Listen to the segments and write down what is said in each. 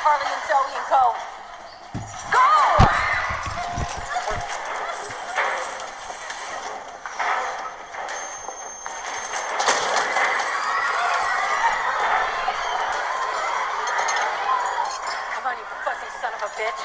Harley and Zoe and Co. Go! Come on, you fussy son of a bitch.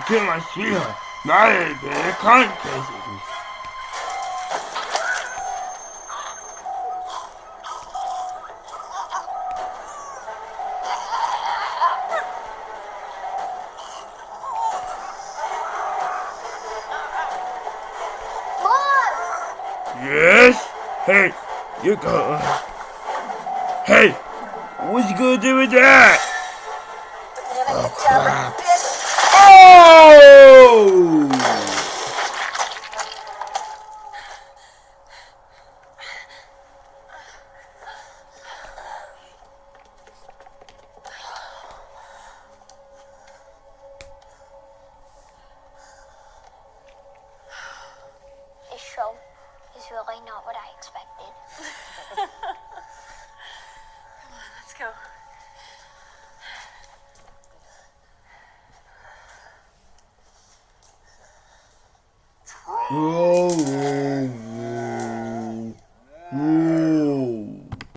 Get my sweetheart. Not a bit of context. Yes? Hey, you go. Hey, what you gonna do with that? Oh, crap. Oh! This show is really not what I expected. Come on, let's go. Oh,